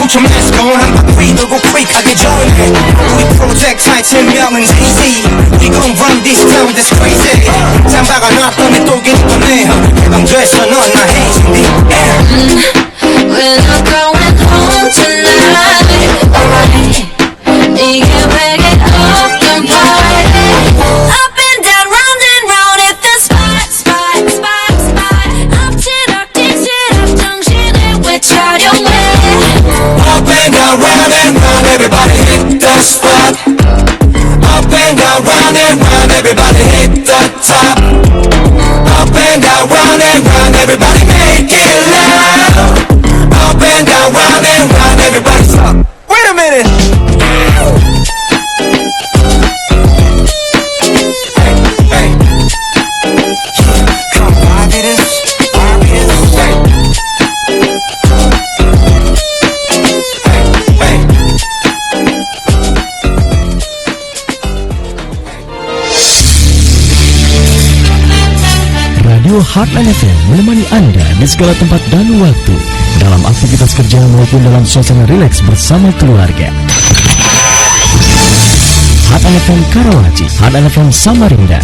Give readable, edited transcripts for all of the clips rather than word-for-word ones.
좀 let's go 한 바퀴 돌고 quick하게 join 우리 프로젝트 타이틀명은 DZ We gon' run this town that's crazy 잠바가 놨더니 또 기뻐내 해방돼서 넌 나 hands in the air We're not going home tonight Alright 네가 back it up and party Up and down round and round at the spot 엎치락 뒤치락 정신을 되찾아내 Up and down round and round everybody hit the spot Up and down round and round everybody hit the top Up and down round and round everybody make it loud Up and down round and round everybody stop Wait a minute Hey, hey Come vibe with us, vibe with us, hey Hey, hey Radio Heartland FM menemani Anda di segala tempat dan waktu dalam aktivitas kerja maupun dalam suasana rileks bersama keluarga. Heartland FM Karawaci, Heartland FM Samarinda,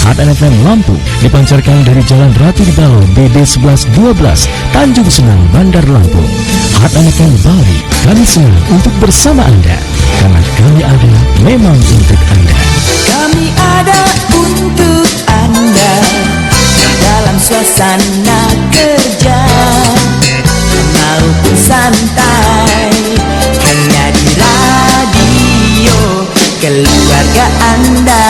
Heartland FM Lampung dipancarkan dari Jalan Ratu di Balo BD 1112 Tanjung Senang, Bandar Lampung. Heartland FM Bali, kami senang untuk bersama Anda karena kami ada memang untuk Anda. Kami ada untuk Anda dalam suasana kerja maupun santai hanya di radio keluarga Anda.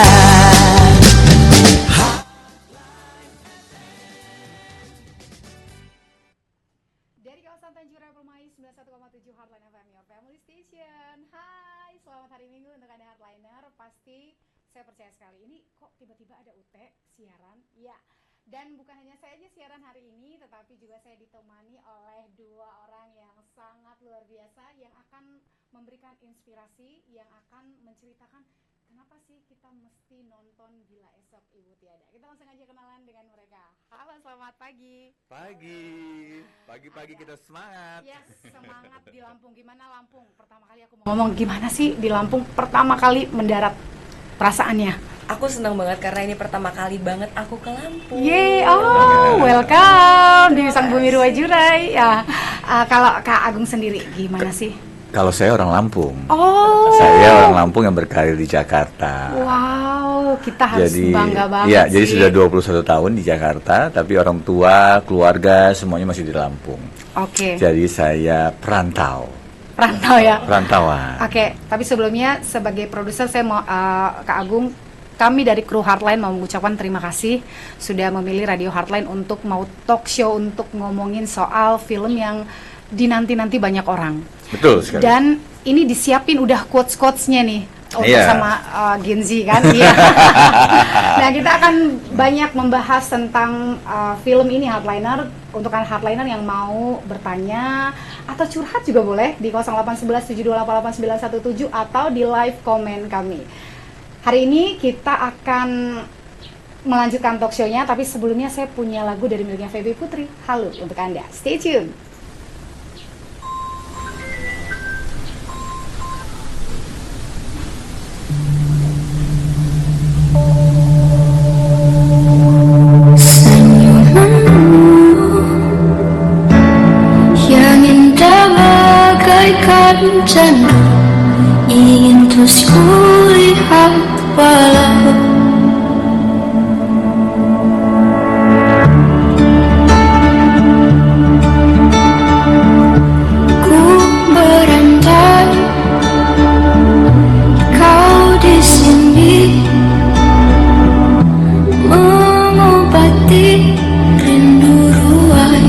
Dari kawasan Tanjung Raya Permai 91,7 Heartline FM, your family station. Hai, selamat hari Minggu untuk Anda Heartliner. Pasti saya percaya sekali ini kok tiba-tiba ada UT siaran. Ya, dan bukan hanya saya aja siaran hari ini, tetapi juga saya ditemani oleh dua orang yang sangat luar biasa yang akan memberikan inspirasi, yang akan menceritakan kenapa sih kita mesti nonton Bila Esok Ibu Tiada. Kita langsung aja kenalan dengan mereka. Halo, selamat pagi. Pagi kita semangat. Yes, semangat di Lampung. Gimana Lampung? Pertama kali aku mau ngomong, gimana sih di Lampung pertama kali mendarat? Perasaannya? Aku senang banget karena ini pertama kali banget aku ke Lampung. Yeay, welcome di Sang Bumi Ruwajurai. Ya, kalau Kak Agung sendiri gimana sih? Kalau saya orang Lampung. Oh. Saya orang Lampung yang berkarir di Jakarta. Wow, kita harus bangga banget. Iya, sih. jadi sudah 21 tahun di Jakarta, tapi orang tua, keluarga semuanya masih di Lampung. Oke. Jadi saya perantau. Perantau ya. Perantauan. Oke, tapi sebelumnya sebagai produser saya mau Kak Agung, kami dari kru Heartline mau mengucapkan terima kasih sudah memilih Radio Heartline untuk mau talk show untuk ngomongin soal film yang dinanti-nanti banyak orang. Betul sekali. Dan ini disiapin udah quotes-quotesnya nih untuk sama Gen Z kan. Iya. Nah, kita akan banyak membahas tentang film ini Heartliner. Untuk Heartliner yang mau bertanya atau curhat juga boleh di 0811 7288917 atau di live komen kami. Hari ini kita akan melanjutkan talk show-nya, tapi sebelumnya saya punya lagu dari miliknya Feby Putri. Halo untuk Anda. Stay tune. Candu ingin terus kulihat walau ku berantai, kau di sini mengobati rindu ruai.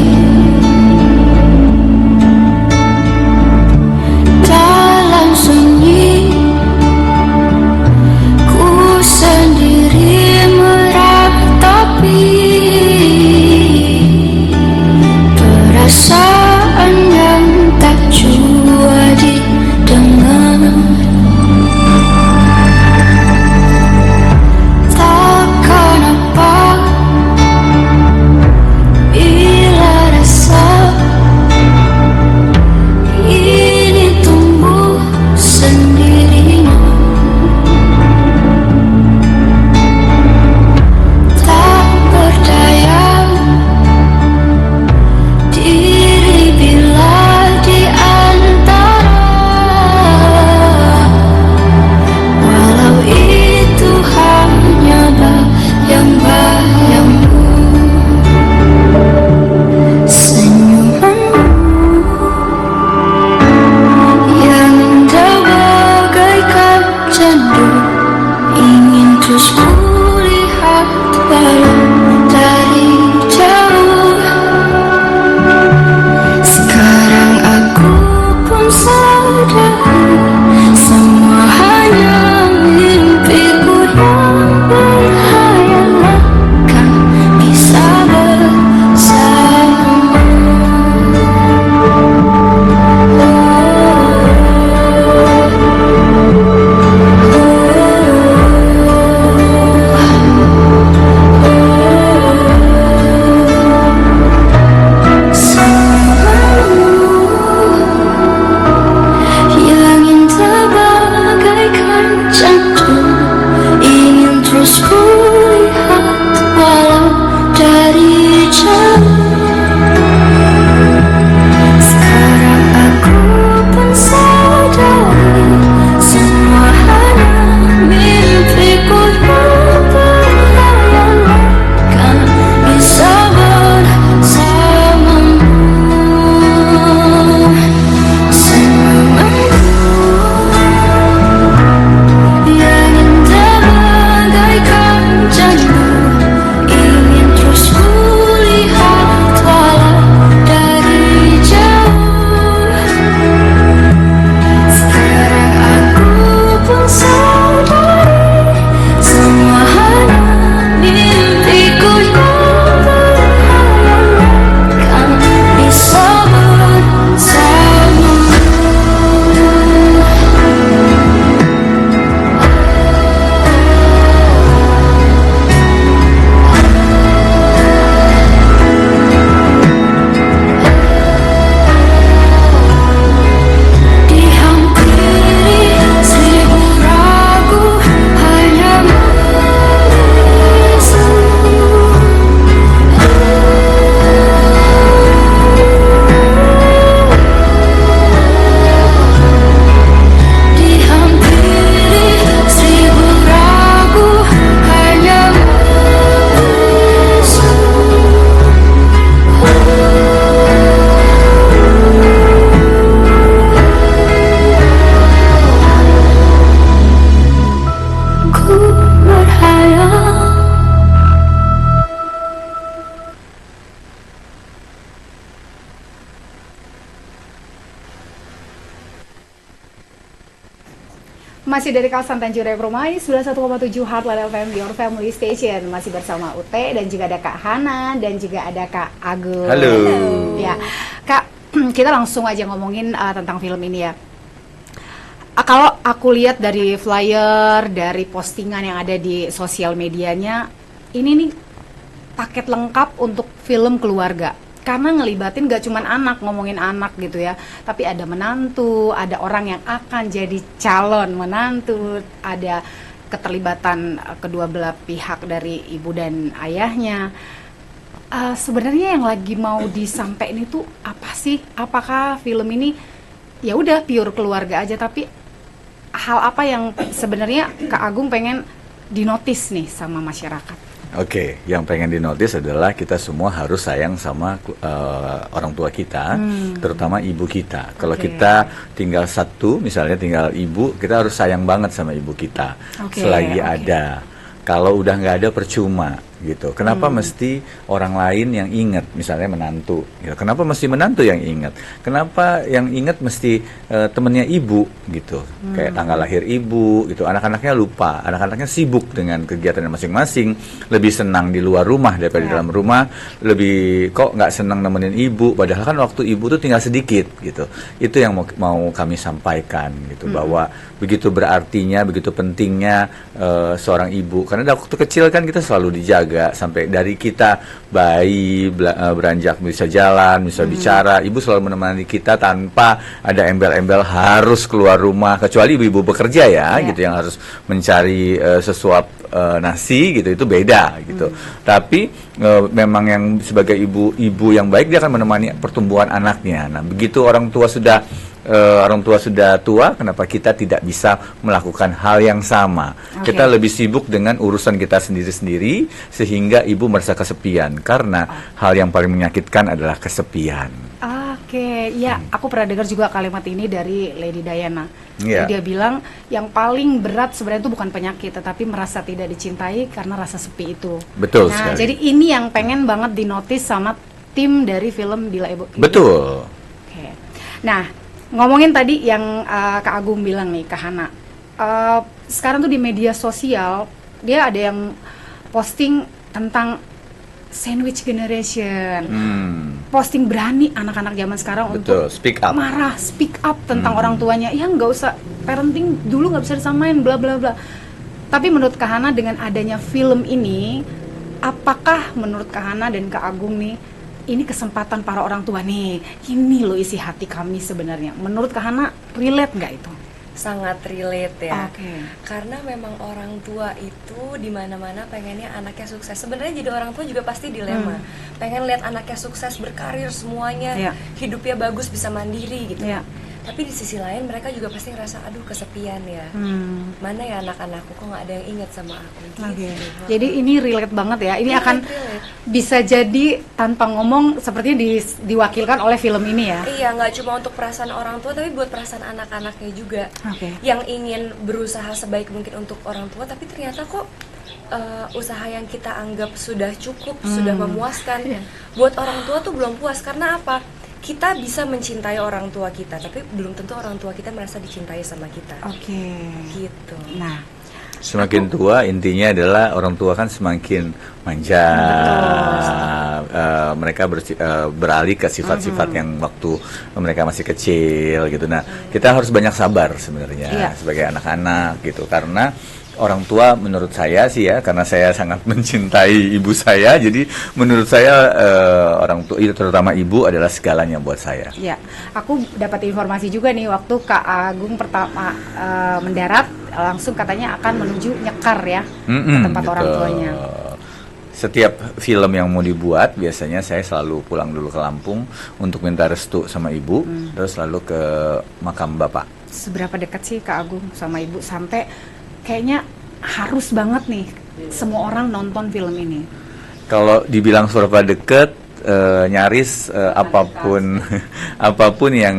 Dalam sunyi ku sendiri Masih dari kawasan Tanjung Raya Permai 91,7 Heartline FM, Your Family Station. Masih bersama Ute dan juga ada Kak Hana dan juga ada Kak Agung. Halo. Ya, Kak, kita langsung aja ngomongin tentang film ini ya. Kalau aku lihat dari flyer, dari postingan yang ada di sosial medianya, ini nih paket lengkap untuk film keluarga. Karena ngelibatin gak cuman anak, ngomongin anak gitu ya, tapi ada menantu, ada orang yang akan jadi calon menantu, ada keterlibatan kedua belah pihak dari ibu dan ayahnya. Sebenarnya yang lagi mau disampaikan itu apa sih? Apakah film ini ya udah pure keluarga aja, tapi hal apa yang sebenarnya Kak Agung pengen dinotis nih sama masyarakat? Oke, yang pengen dinotis adalah kita semua harus sayang sama orang tua kita, terutama ibu kita. Kalau kita tinggal satu, misalnya tinggal ibu, kita harus sayang banget sama ibu kita selagi ada. Kalau udah nggak ada percuma gitu. Kenapa mesti orang lain yang ingat, misalnya menantu? Ya, kenapa mesti menantu yang ingat? Kenapa yang ingat mesti temennya ibu gitu? Kayak tanggal lahir ibu gitu. Anak-anaknya lupa, anak-anaknya sibuk dengan kegiatan masing-masing, lebih senang di luar rumah daripada di dalam rumah, lebih kok nggak senang nemenin ibu. Padahal kan waktu ibu tuh tinggal sedikit gitu. Itu yang mau kami sampaikan gitu, bahwa begitu berartinya, begitu pentingnya seorang ibu. Karena waktu kecil kan kita selalu dijaga. Sampai dari kita bayi beranjak bisa jalan, bisa bicara, ibu selalu menemani kita tanpa ada embel-embel harus keluar rumah, kecuali ibu-ibu bekerja ya, gitu, yang harus mencari sesuap nasi gitu, itu beda gitu. Tapi memang yang sebagai ibu yang baik, dia akan menemani pertumbuhan anaknya. Nah, begitu orang tua sudah tua, kenapa kita tidak bisa melakukan hal yang sama? Kita lebih sibuk dengan urusan kita sendiri-sendiri, sehingga ibu merasa kesepian. Karena hal yang paling menyakitkan adalah kesepian. Ya, aku pernah dengar juga kalimat ini dari Lady Diana. Yeah. Dia bilang yang paling berat sebenarnya itu bukan penyakit, tetapi merasa tidak dicintai karena rasa sepi itu. Betul Nah, sekali. jadi ini yang pengen banget dinotis sama tim dari film Bila Ibu. Betul. Oke. Nah, ngomongin tadi yang Kak Agung bilang nih, Kak Hana, sekarang tuh di media sosial dia ada yang posting tentang sandwich generation, posting berani anak-anak zaman sekarang untuk speak up, marah, speak up tentang orang tuanya. Ya nggak usah, parenting dulu nggak bisa disamain, bla bla bla. Tapi menurut Kak Hana, dengan adanya film ini, apakah menurut Kak Hana dan Kak Agung nih, ini kesempatan para orang tua nih, ini loh isi hati kami sebenarnya. Menurut Kak Hana, relate nggak itu? Sangat relate ya. Karena memang orang tua itu di mana-mana pengennya anaknya sukses. Sebenarnya jadi orang tua juga pasti dilema. Pengen lihat anaknya sukses, berkarir semuanya, hidupnya bagus, bisa mandiri gitu. Tapi di sisi lain mereka juga pasti ngerasa, aduh kesepian ya. Mana ya anak-anakku, kok nggak ada yang ingat sama aku gitu. Jadi ini relate banget ya. Ini akan bisa jadi tanpa ngomong sepertinya diwakilkan oleh film ini ya. Iya, nggak cuma untuk perasaan orang tua, tapi buat perasaan anak-anaknya juga. Yang ingin berusaha sebaik mungkin untuk orang tua, tapi ternyata kok usaha yang kita anggap sudah cukup, sudah memuaskan, buat orang tua tuh belum puas. Karena apa? Kita bisa mencintai orang tua kita, tapi belum tentu orang tua kita merasa dicintai sama kita. Gitu. Nah, semakin tua intinya adalah orang tua kan semakin manja. Mereka beralih ke sifat-sifat yang waktu mereka masih kecil gitu. Nah, kita harus banyak sabar sebenarnya sebagai anak-anak gitu, karena orang tua menurut saya sih ya, karena saya sangat mencintai ibu saya, jadi menurut saya orang tua itu, terutama ibu, adalah segalanya buat saya. Ya, aku dapat informasi juga nih, waktu Kak Agung pertama mendarat, langsung katanya akan menuju Nyekar ya, ke tempat orang tuanya. Setiap film yang mau dibuat, biasanya saya selalu pulang dulu ke Lampung untuk minta restu sama ibu, terus lalu ke makam bapak. Seberapa dekat sih Kak Agung sama ibu sampai kayaknya harus banget nih semua orang nonton film ini? Kalau dibilang seberapa deket, nyaris apapun apapun yang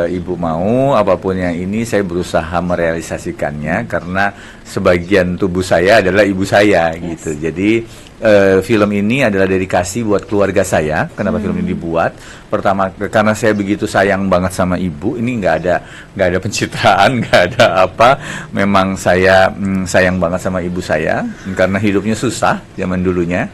ibu mau, apapun yang ini saya berusaha merealisasikannya karena sebagian tubuh saya adalah ibu saya gitu. Jadi film ini adalah dedikasi buat keluarga saya. Kenapa film ini dibuat? Pertama karena saya begitu sayang banget sama ibu. Ini nggak ada pencitraan, nggak ada apa. Memang saya sayang banget sama ibu saya karena hidupnya susah zaman dulunya,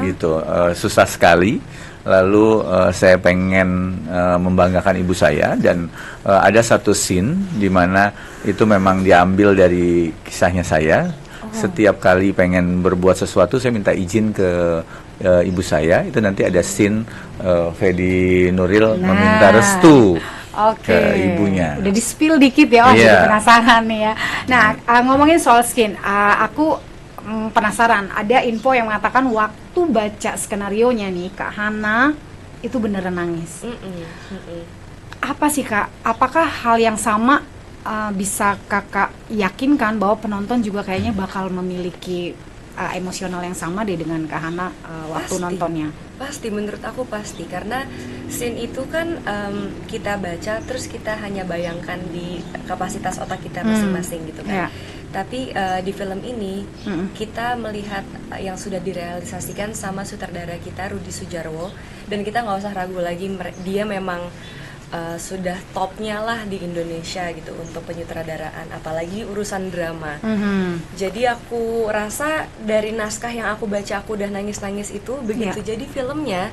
gitu, susah sekali. Lalu saya pengen membanggakan ibu saya dan ada satu scene di mana itu memang diambil dari kisahnya saya. Setiap kali pengen berbuat sesuatu saya minta izin ke ibu saya. Itu nanti ada scene Fedi Nuril meminta restu ke ibunya. Udah di-spill dikit ya, jadi penasaran nih ya. Nah, ngomongin soal scene, aku penasaran. Ada info yang mengatakan waktu baca skenarionya nih Kak Hana itu beneran nangis. Apa sih Kak? Apakah hal yang sama bisa Kakak yakinkan bahwa penonton juga kayaknya bakal memiliki emosional yang sama deh dengan Kak Hana waktu nontonnya? Pasti, menurut aku pasti, karena scene itu kan kita baca terus kita hanya bayangkan di kapasitas otak kita masing-masing gitu kan. Tapi di film ini kita melihat yang sudah direalisasikan sama sutradara kita Rudi Sudjarwo, dan kita nggak usah ragu lagi, dia memang sudah topnya lah di Indonesia gitu untuk penyutradaraan, apalagi urusan drama. Jadi aku rasa dari naskah yang aku baca aku udah nangis-nangis itu, begitu jadi filmnya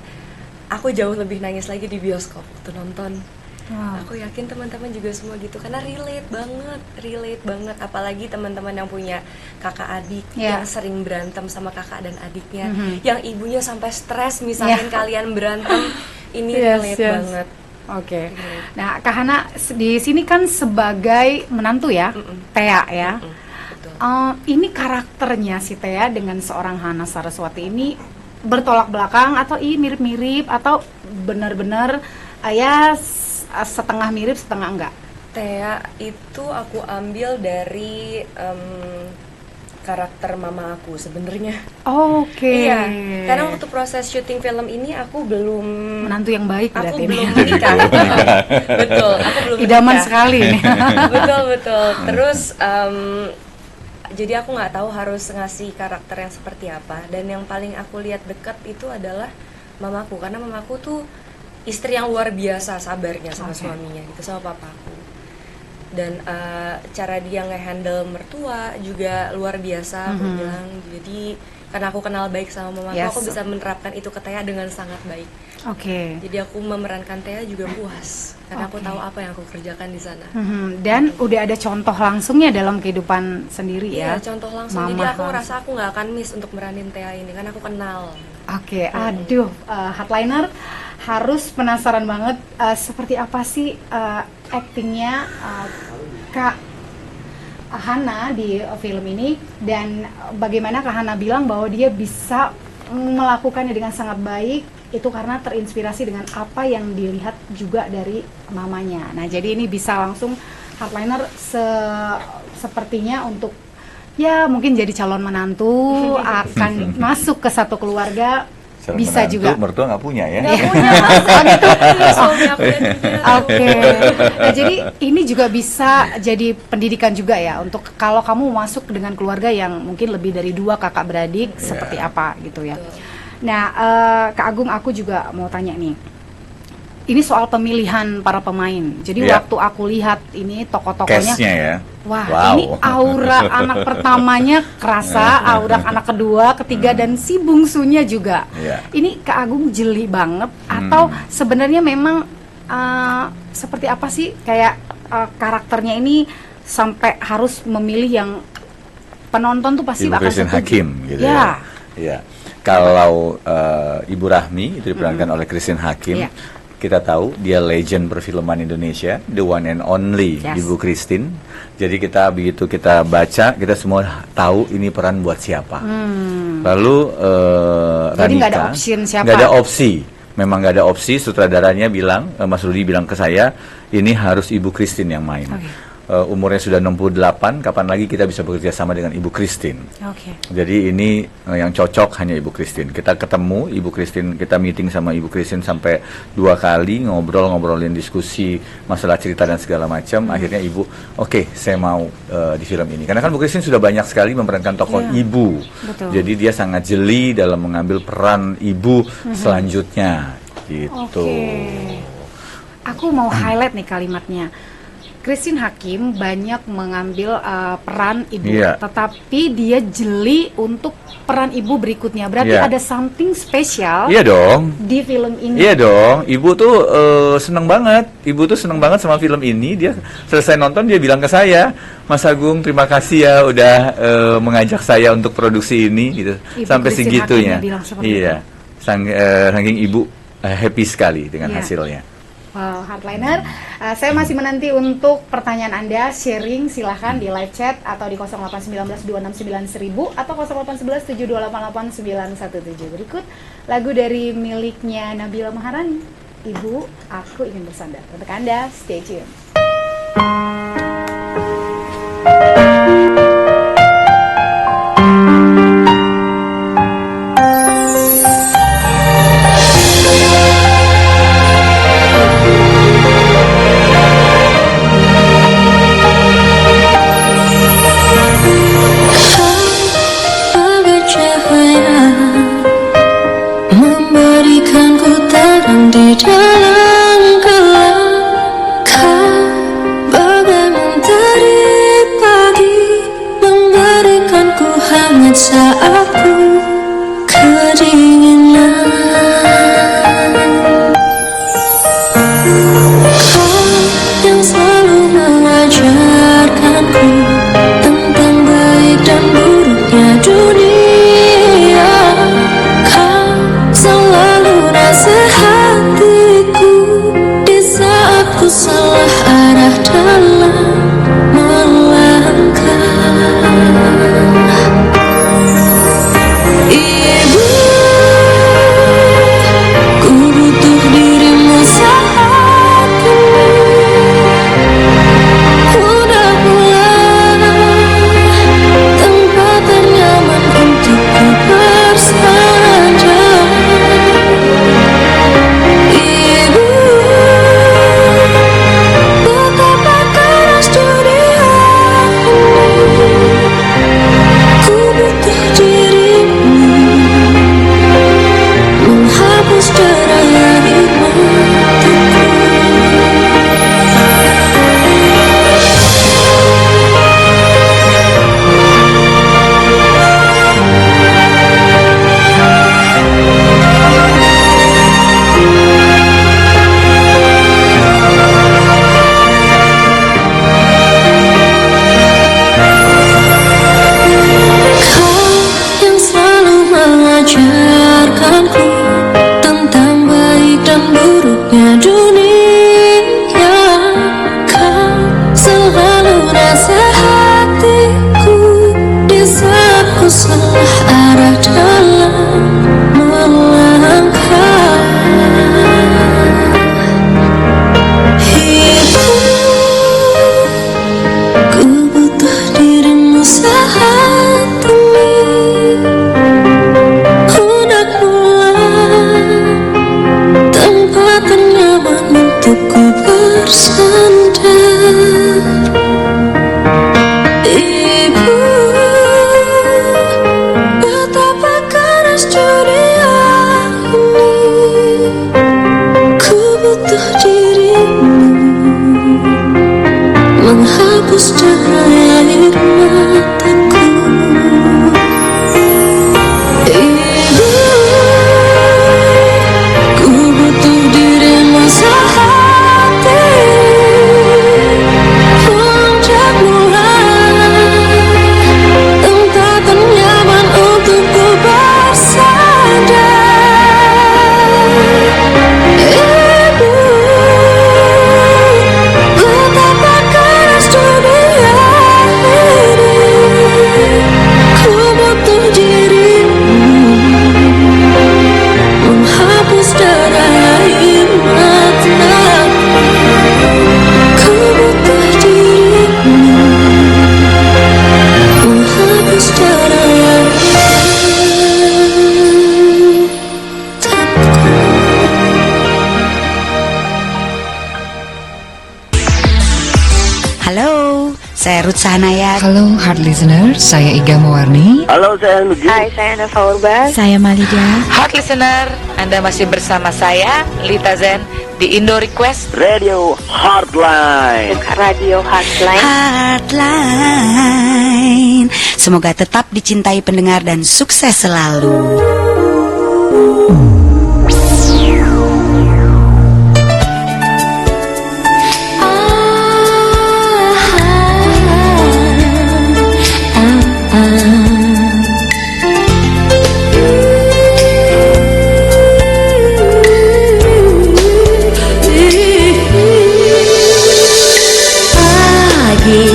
aku jauh lebih nangis lagi di bioskop waktu nonton. Aku yakin teman-teman juga semua gitu, karena relate banget, apalagi teman-teman yang punya kakak adik yang sering berantem sama kakak dan adiknya, yang ibunya sampai stres misalnya kalian berantem, ini relate banget. Oke. Nah, Kak Hana di sini kan sebagai menantu ya, Thea ya. Ini karakternya si Thea dengan seorang Hana Saraswati ini bertolak belakang atau mirip-mirip atau benar-benar ya setengah mirip setengah enggak? Thea itu aku ambil dari karakter mama aku sebenarnya. Iya, karena waktu proses syuting film ini aku belum menantu yang baik berarti. Aku belum menikah. Betul, aku belum idaman menikah. sekali. betul. Terus jadi aku nggak tahu harus ngasih karakter yang seperti apa. Dan yang paling aku lihat dekat itu adalah mamaku, karena mamaku tuh istri yang luar biasa sabarnya sama suaminya gitu, sama papaku. Dan cara dia nge-handle mertua juga luar biasa, aku bilang. Jadi karena aku kenal baik sama mamaku, aku bisa menerapkan itu ke Thea dengan sangat baik. Jadi aku memerankan Thea juga puas karena aku tahu apa yang aku kerjakan di sana. Dan udah ada contoh langsungnya dalam kehidupan sendiri ya. Iya, contoh langsung. Jadi aku ngerasa aku nggak akan miss untuk meranin Thea ini karena aku kenal. Aduh, Hardliner harus penasaran banget seperti apa sih actingnya Kak Hana di film ini, dan bagaimana Kak Hana bilang bahwa dia bisa melakukannya dengan sangat baik itu karena terinspirasi dengan apa yang dilihat juga dari mamanya. Nah, jadi ini bisa langsung Hardliner sepertinya untuk ya mungkin jadi calon menantu akan masuk ke satu keluarga. Bisa juga. Mertua nggak punya ya? Nggak punya, suami aku dan Nah, jadi ini juga bisa jadi pendidikan juga ya untuk kalau kamu masuk dengan keluarga yang mungkin lebih dari 2 kakak beradik seperti apa gitu ya. Nah, Kak Agung, aku juga mau tanya nih. Ini soal pemilihan para pemain. Jadi waktu aku lihat ini tokoh-tokohnya, ini aura anak pertamanya kerasa, aura anak kedua, ketiga dan si bungsunya juga. Ini Kak Agung jeli banget atau sebenarnya memang seperti apa sih kayak karakternya ini sampai harus memilih yang penonton tuh pasti Ibu akan Christine setuju. Hakim gitu ya. Kalau Ibu Rahmi itu diperankan oleh Christine Hakim. Kita tahu dia legend perfilman Indonesia, the one and only Ibu Christine. Jadi begitu kita baca, kita semua tahu ini peran buat siapa. Lalu jadi nggak ada Ranika, option siapa? nggak ada opsi. Memang nggak ada opsi. Sutradaranya bilang, Mas Rudi bilang ke saya, ini harus Ibu Christine yang main. umurnya sudah 68, kapan lagi kita bisa bekerja sama dengan Ibu Christine. Jadi ini yang cocok hanya Ibu Christine. Kita ketemu Ibu Christine, kita meeting sama Ibu Christine sampai 2 kali, ngobrolin diskusi masalah cerita dan segala macam. Akhirnya Ibu, oke, saya mau di film ini. Karena kan Bu Christine sudah banyak sekali memerankan tokoh ibu. Betul. Jadi dia sangat jeli dalam mengambil peran ibu selanjutnya. Gitu. Aku mau highlight nih kalimatnya. Christine Hakim banyak mengambil peran ibu, tetapi dia jeli untuk peran ibu berikutnya. Berarti ada something spesial. Iya dong. Di film ini. Iya dong. Ibu tuh seneng banget. Ibu tuh seneng banget sama film ini. Dia selesai nonton dia bilang ke saya, Mas Agung, terima kasih ya udah mengajak saya untuk produksi ini. Gitu. Sampai segitunya. Iya. Saking ibu happy sekali dengan hasilnya. Hardliner, saya masih menanti untuk pertanyaan Anda, sharing silahkan di live chat atau di 0819269000 atau 081172888917. Berikut lagu dari miliknya Nabila Maharani, Ibu Aku Ingin Bersandar. Untuk Anda, stay tune. Di dalam gelap, kau bagai mentari pagi, memberikanku hangat saat ku kedinginan. Kau yang selalu mengajarkanku tentang baik dan buruknya dunia. Kau selalu nasihat ku salah arah dalam melangkah. Ibu, ku butuh dirimu saat ini. Udah mulai tempat ternyaman untukku bersandar. Mengajarkanku tentang baik dan buruknya dunia. Kau selalu nasihatiku di saat ku salah arah dalam melangkah. Hidup, ku butuh dirimu saat ini. Tempat ternyaman untukku bersandar. Ibu, betapa keras dunia ini. Ku butuh dirimu menghapus derai air mataku. Betapa keras dunia ini. Halo, saya Ruth Sahanaya. Halo Heart Listener, saya Iga Mawarni. Halo, saya Nugi. Hai, saya Nova Urban. Saya Malida. Heart Listener, Anda masih bersama saya, Lita Zen, di Indo Request Radio Heartline. Radio Heartline. Heartline. Semoga tetap dicintai pendengar dan sukses selalu.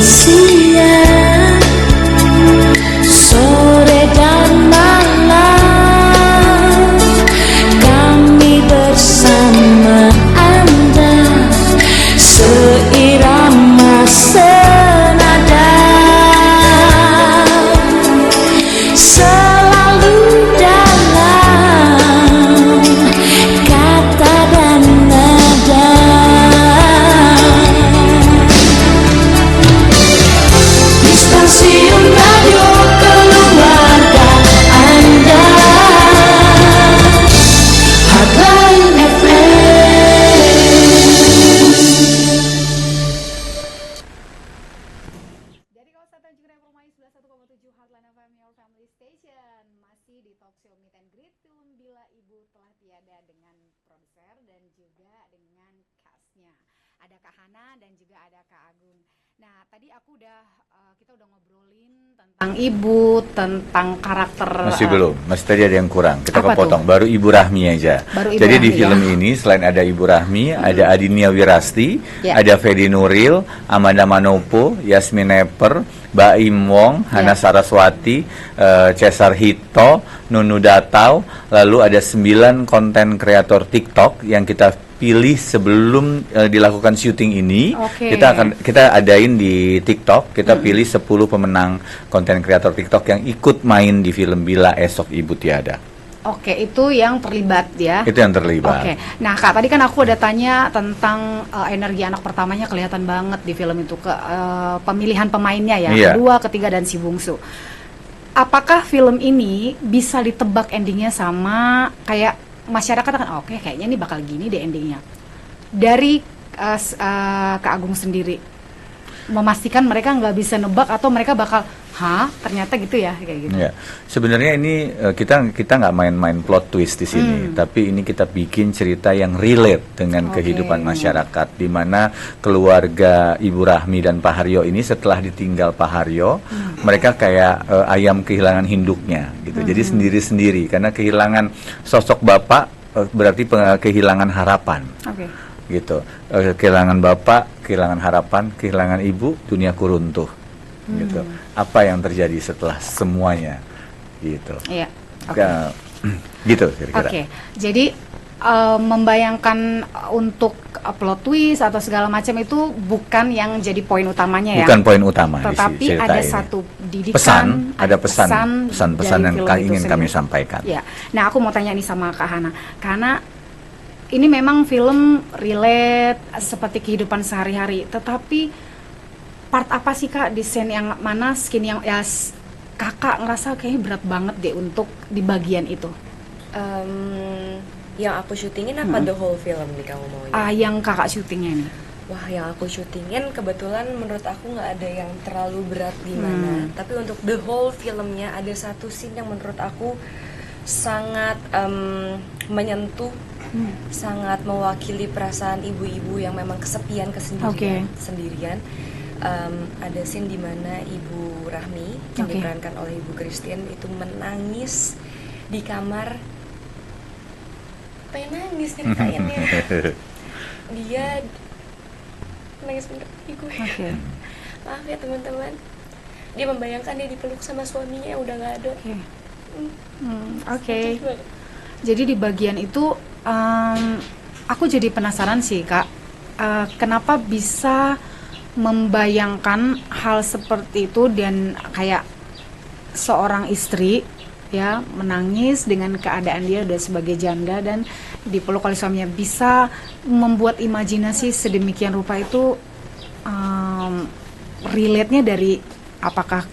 Siang, sore dan malam, kami bersama Anda, seirama senada, selalu dalam kata dan nada. Stasiun radio keluarga Anda, Heartline Dari kawasan Tanjung Permai 91,7 Heartline FM, your family station. Masih di talk show Meet and Greet Film Bila Ibu Telah Tiada dengan produser dan juga dengan castnya. Ada Kak Hana dan juga ada Kak Agung. Nah, tadi aku kita udah ngobrolin tentang ibu, tentang karakter. Masih belum, masih tadi ada yang kurang. Kita Apa kepotong, tuh? baru Ibu Rahmi aja. Jadi di film ini selain ada Ibu Rahmi, ada Adinia Wirasti, ada Fedi Nuril, Amanda Manopo, Yasmin Nepper, Baim Wong, Hana Saraswati, Cesar Hito, Nunu Datau, lalu ada 9 konten kreator TikTok yang kita pilih sebelum dilakukan syuting ini. Kita adain di TikTok, kita pilih 10 pemenang konten kreator TikTok yang ikut main di film Bila Esok Ibu Tiada. Oke, itu yang terlibat ya. Itu yang terlibat. Oke. Nah, Kak, tadi kan aku udah tanya tentang energi anak pertamanya kelihatan banget di film itu, pemilihan pemainnya ya, kedua, ketiga dan si bungsu. Apakah film ini bisa ditebak endingnya sama kayak masyarakat akan oke, kayaknya ini bakal gini deh endingnya. Dari Kak Agung sendiri memastikan mereka nggak bisa nebak atau mereka bakal ternyata gitu ya, kayak gitu. Ya, sebenarnya ini kita nggak main-main plot twist di sini, tapi ini kita bikin cerita yang relate dengan kehidupan masyarakat, di mana keluarga Ibu Rahmi dan Pak Haryo ini setelah ditinggal Pak Haryo, mereka kayak ayam kehilangan induknya, gitu. Jadi sendiri-sendiri karena kehilangan sosok bapak, berarti kehilangan harapan. Gitu, kehilangan bapak, kehilangan harapan, kehilangan ibu, duniaku runtuh. Gitu. Apa yang terjadi setelah semuanya, gitu. Iya. Gitu kira-kira. Jadi membayangkan untuk plot twist atau segala macam itu bukan yang jadi poin utamanya ya. Bukan poin utama. Tetapi ada ini. Satu didikan, ada pesan-pesan yang ingin kami sampaikan. Ya. Nah, aku mau tanya nih sama Kak Hana, karena ini memang film relate seperti kehidupan sehari-hari, tetapi part apa sih Kak di scene yang mana, scene yang ya Kakak ngerasa kayaknya berat banget deh untuk di bagian itu? Yang aku syutingin apa the whole film nih kamu mau? Yang Kakak syutingnya nih. Wah, yang aku syutingin kebetulan menurut aku nggak ada yang terlalu berat di mana. Tapi untuk the whole filmnya ada satu scene yang menurut aku sangat menyentuh, sangat mewakili perasaan ibu-ibu yang memang kesepian, sendirian. Ada scene di mana Ibu Rahmi yang diperankan oleh Ibu Christine itu menangis di kamar. Pengen nangis ceritainnya. Dia nangis bener di gue. Maaf ya teman-teman. Dia membayangkan dia dipeluk sama suaminya yang udah nggak ada. Jadi di bagian itu aku jadi penasaran sih Kak, kenapa bisa membayangkan hal seperti itu dan kayak seorang istri ya menangis dengan keadaan dia udah sebagai janda dan dipeluk oleh suaminya, bisa membuat imajinasi sedemikian rupa itu relate-nya dari apakah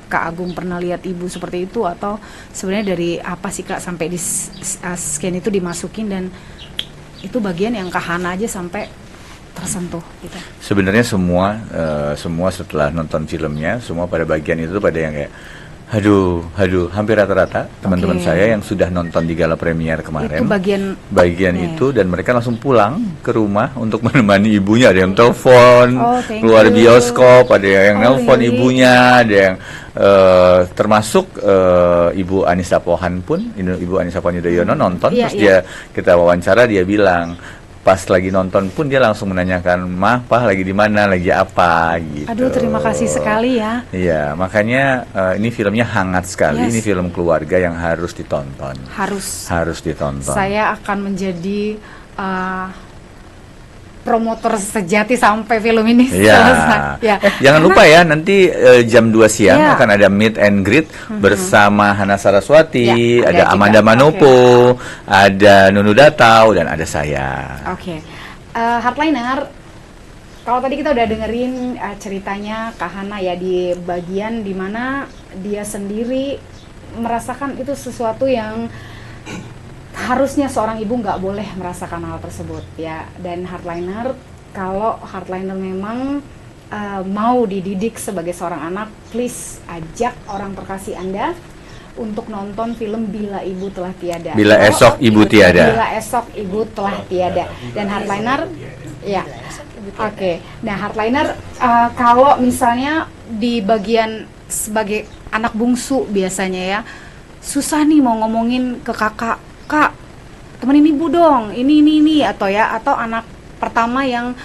Kak Agung pernah lihat ibu seperti itu, atau sebenarnya dari apa sih Kak sampai di scan itu dimasukin dan itu bagian yang Kak Hana aja sampai tersentuh gitu. Sebenarnya semua setelah nonton filmnya, semua pada bagian itu pada yang kayak aduh, hampir rata-rata teman-teman saya yang sudah nonton di gala premier kemarin. Itu bagian itu, dan mereka langsung pulang ke rumah untuk menemani ibunya. Ada yang telepon, keluar bioskop, ada yang nelpon ibunya, ada yang termasuk Ibu Anissa Pohan pun, Ibu Anissa Pohan Yudhoyono nonton, terus kita wawancara, dia bilang pas lagi nonton pun dia langsung menanyakan, "Mah, Pah lagi di mana, lagi apa?" gitu. Aduh, terima kasih sekali ya. Iya, makanya ini filmnya hangat sekali. Ini film keluarga yang harus ditonton. Harus ditonton. Saya akan menjadi promotor sejati sampai film ini selesai. Ya. Jangan lupa ya, nanti jam 2 siang akan ada meet and greet bersama Hana Saraswati, ada Amanda Manopo, ada Nunu Datau, dan ada saya. Hardliner, kalau tadi kita udah dengerin ceritanya Kak Hana ya, di bagian dimana dia sendiri merasakan itu sesuatu yang harusnya seorang ibu nggak boleh merasakan hal tersebut ya. Dan Hardliner, kalau Hardliner memang mau dididik sebagai seorang anak, please ajak orang terkasih Anda untuk nonton film Bila Ibu Telah Tiada. Bila Esok Ibu Tiada. Bila Esok Ibu Telah Tiada. Dan Hardliner, ya. Nah Hardliner, kalau misalnya di bagian sebagai anak bungsu biasanya ya, susah nih mau ngomongin ke kakak, "Kak, temenin ibu dong, ini, atau anak pertama yang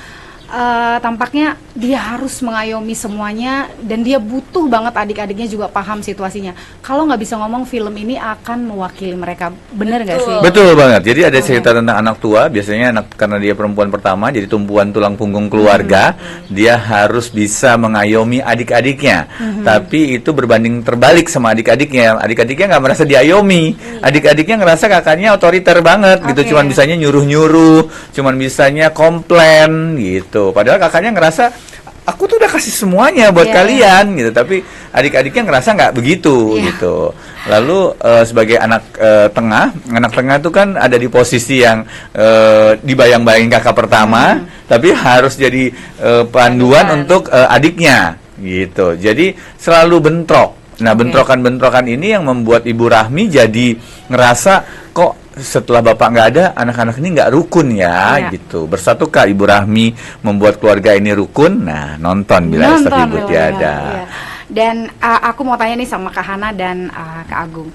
tampaknya dia harus mengayomi semuanya dan dia butuh banget adik-adiknya juga paham situasinya. Kalau nggak bisa ngomong, film ini akan mewakili mereka, bener nggak sih? Betul banget. Jadi ada cerita tentang anak tua, biasanya karena dia perempuan pertama, jadi tumpuan tulang punggung keluarga, dia harus bisa mengayomi adik-adiknya. Tapi itu berbanding terbalik sama adik-adiknya. Adik-adiknya nggak merasa diayomi, adik-adiknya ngerasa kakaknya otoriter banget, gitu. Cuman bisanya nyuruh-nyuruh, cuman bisanya komplain, gitu. Padahal kakaknya ngerasa aku tuh udah kasih semuanya buat kalian gitu, tapi adik-adiknya ngerasa nggak begitu gitu. Lalu sebagai anak tengah tuh kan ada di posisi yang dibayang-bayangin kakak pertama, tapi harus jadi panduan untuk adiknya gitu. Jadi selalu bentrok. Nah, bentrokan-bentrokan ini yang membuat Ibu Rahmi jadi ngerasa, kok setelah bapak nggak ada, anak-anak ini nggak rukun ya, gitu. Bersatukah Ibu Rahmi membuat keluarga ini rukun? Nah, nonton Bila Esok Ibu Tiada. Dan aku mau tanya nih sama Kak Hana dan Kak Agung.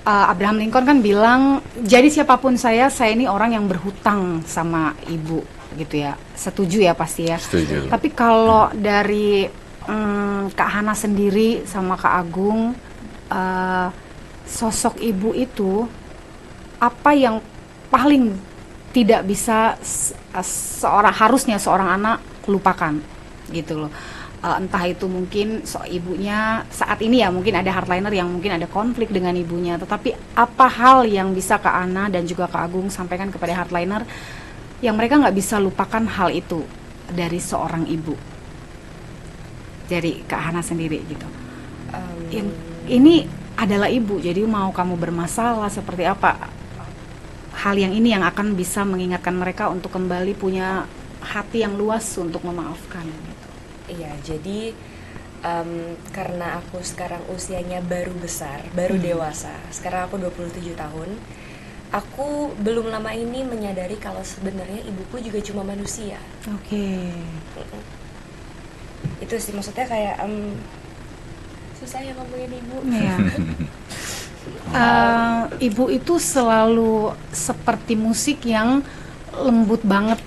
Abraham Lincoln kan bilang, jadi siapapun saya ini orang yang berhutang sama ibu, gitu ya. Setuju ya pasti ya. Setuju. Tapi kalau dari Kak Hana sendiri sama Kak Agung, sosok ibu itu apa yang paling tidak bisa harusnya seorang anak lupakan gitu loh. Entah itu mungkin ibunya saat ini ya, mungkin ada Hardliner yang mungkin ada konflik dengan ibunya, tetapi apa hal yang bisa Kak Ana dan juga Kak Agung sampaikan kepada Hardliner yang mereka nggak bisa lupakan hal itu dari seorang ibu, dari Kak Hana sendiri gitu. Ini adalah ibu, jadi mau kamu bermasalah seperti apa, hal yang ini yang akan bisa mengingatkan mereka untuk kembali punya hati yang luas untuk memaafkan gitu. Iya, jadi karena aku sekarang usianya baru besar, baru dewasa, sekarang aku 27 tahun, aku belum lama ini menyadari kalau sebenarnya ibuku juga cuma manusia. Itu sih maksudnya kayak susah ya ngomongin ibu. Ibu itu selalu seperti musik yang lembut banget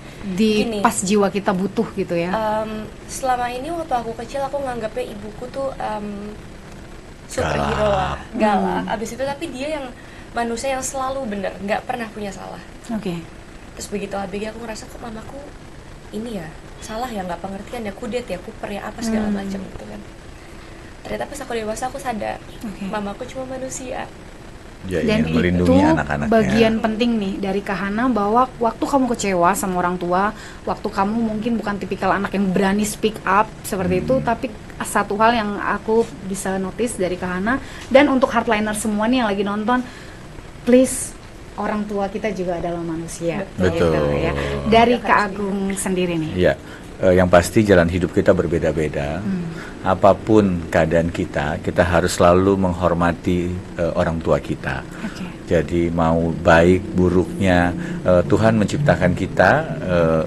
pas jiwa kita butuh gitu ya. Selama ini waktu aku kecil aku nganggapnya ibuku tuh superhero lah, galak. Abis itu tapi dia yang manusia yang selalu bener, nggak pernah punya salah. Terus begitu ABG aku ngerasa kok mamaku ini ya salah ya, nggak pengertian ya, kudet ya, kuper ya, apa segala macam gitu kan. Ternyata pas aku dewasa aku sadar mamaku cuma manusia. Dia Dan ingin melindungi itu anak-anaknya. bagian penting nih dari Kahana, bahwa waktu kamu kecewa sama orang tua, waktu kamu mungkin bukan tipikal anak yang berani speak up seperti itu, tapi satu hal yang aku bisa notice dari Kahana, dan untuk hardliner semua nih yang lagi nonton, please, orang tua kita juga adalah manusia. Betul. Gitu, ya. Dari Kak Agung sendiri nih. Iya, yang pasti jalan hidup kita berbeda-beda. Apapun keadaan kita harus selalu menghormati orang tua kita. Jadi mau baik buruknya Tuhan menciptakan kita,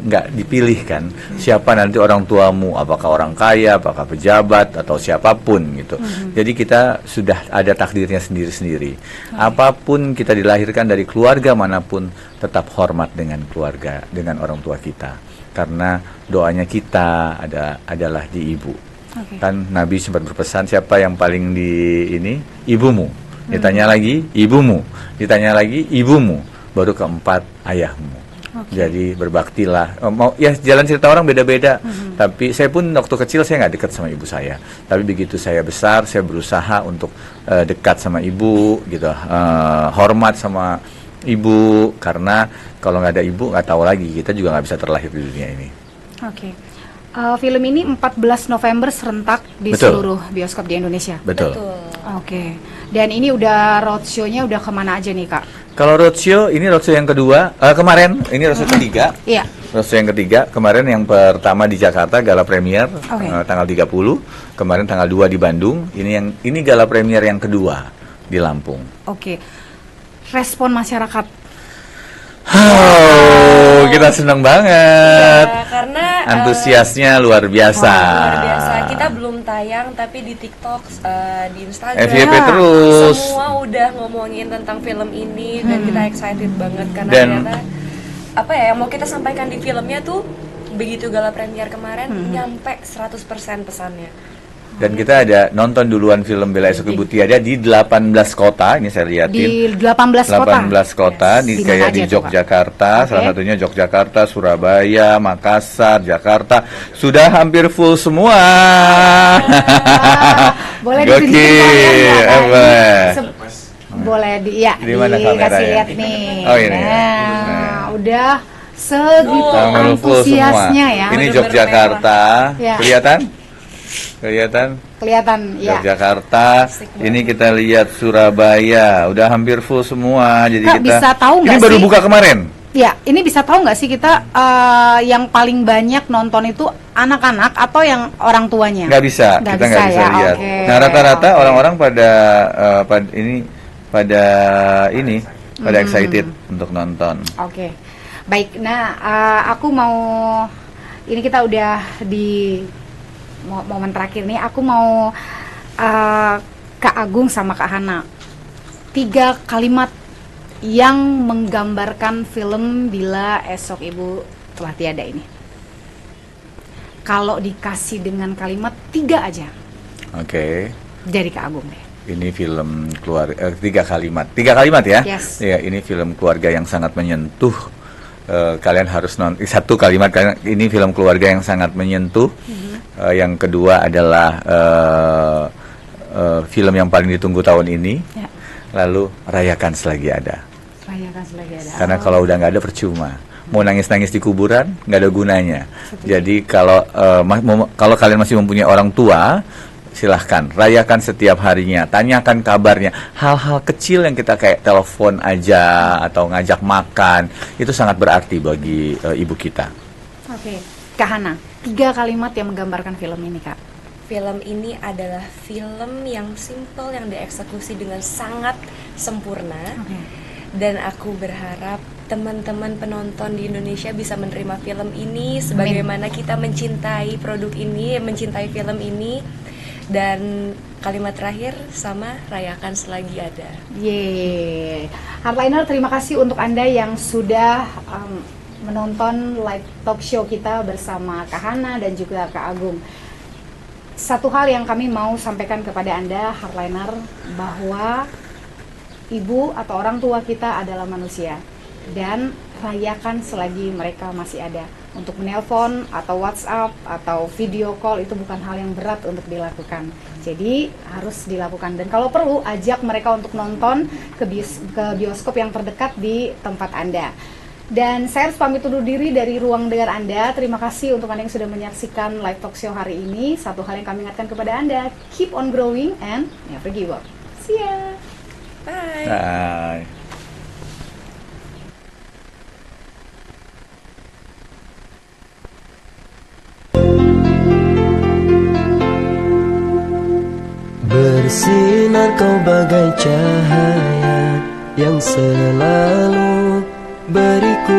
nggak dipilih kan. Siapa nanti orang tuamu, apakah orang kaya, apakah pejabat atau siapapun gitu. Jadi kita sudah ada takdirnya sendiri-sendiri. Apapun kita dilahirkan dari keluarga manapun, tetap hormat dengan keluarga, dengan orang tua kita. Karena doanya kita adalah di ibu. Kan Nabi sempat berpesan, siapa yang paling di ini? Ibumu. Ditanya lagi ibumu, ditanya lagi ibumu, baru keempat ayahmu. Jadi berbaktilah. Mau ya, jalan cerita orang beda-beda. Tapi saya pun waktu kecil saya nggak dekat sama ibu saya. Tapi begitu saya besar, saya berusaha untuk dekat sama ibu, gitu. Hormat sama ibu, karena kalau nggak ada ibu nggak tahu lagi, kita juga nggak bisa terlahir di dunia ini. Film ini 14 November serentak di seluruh bioskop di Indonesia. Betul. Dan ini udah roadshow-nya udah kemana aja nih Kak? Kalau roadshow, ini roadshow yang kedua, kemarin ini roadshow ketiga. Iya. Roadshow yang ketiga, kemarin yang pertama di Jakarta, gala premier tanggal 30, kemarin tanggal 2 di Bandung, ini gala premier yang kedua di Lampung. Respon masyarakat. Kita senang banget. Ya, karena antusiasnya luar biasa. Luar biasa. Kita belum tayang, tapi di TikTok, di Instagram, FYP terus. semua udah ngomongin tentang film ini, dan kita excited banget karena ternyata apa ya yang mau kita sampaikan di filmnya tuh, begitu gala premier kemarin nyampe 100% pesannya. Dan kita ada nonton duluan film Bella Esok Ibu Tiada di 18 kota, ini saya liatin. Di 18 kota, di kayak di Yogyakarta, salah satunya Yogyakarta, Surabaya, Makassar, Jakarta, sudah hampir full semua. Boleh ditunjukin boleh di mana dikasih lihat nih. Oh ini. Udah segitu antusiasnya ya. Ini Yogyakarta, kelihatan ya. Yogyakarta, ini kita lihat Surabaya, udah hampir full semua. Jadi Kak, kita bisa tahu nggak ini baru sih, buka kemarin. Ya, ini bisa tahu nggak sih kita yang paling banyak nonton itu anak-anak atau yang orang tuanya? Nggak bisa, kita nggak bisa lihat. Nah, rata-rata orang-orang pada excited untuk nonton. Baik. Nah, aku mau, ini kita udah di momen terakhir nih, aku mau Kak Agung sama Kak Hana 3 kalimat yang menggambarkan film Bila Esok Ibu Telah Tiada ini. Kalau dikasih dengan kalimat 3 aja. Dari Kak Agung deh. Ini film keluarga, 3 kalimat ya. Ya, ini film keluarga yang sangat menyentuh. Kalian harus nonton. 1 kalimat, ini film keluarga yang sangat menyentuh. Yang kedua adalah film yang paling ditunggu tahun ini. Lalu Rayakan Selagi Ada. Karena kalau udah nggak ada percuma. Mau nangis-nangis di kuburan nggak ada gunanya. Jadi kalau kalian masih mempunyai orang tua, silahkan rayakan setiap harinya, tanyakan kabarnya. Hal-hal kecil yang kita kayak telepon aja atau ngajak makan, itu sangat berarti bagi ibu kita. Kak Hana, 3 kalimat yang menggambarkan film ini, Kak. Film ini adalah film yang simple, yang dieksekusi dengan sangat sempurna. Dan aku berharap teman-teman penonton di Indonesia bisa menerima film ini sebagaimana kita mencintai produk ini, mencintai film ini. Dan kalimat terakhir sama Rayakan Selagi Ada. Hardliner, terima kasih untuk Anda yang sudah menonton live talk show kita bersama Kak Hana dan juga Kak Agung. Satu hal yang kami mau sampaikan kepada Anda, Hardliner, bahwa ibu atau orang tua kita adalah manusia, dan rayakan selagi mereka masih ada. untuk menelpon atau WhatsApp atau video call itu bukan hal yang berat untuk dilakukan. Jadi harus dilakukan, dan kalau perlu ajak mereka untuk nonton ke bioskop yang terdekat di tempat Anda. Dan saya harus pamit undur diri dari ruang dengar Anda. Terima kasih untuk Anda yang sudah menyaksikan live talk show hari ini. Satu hal yang kami ingatkan kepada Anda, keep on growing and never give up. See ya. Bye. Bye. Bersinar kau bagai cahaya yang selalu beriku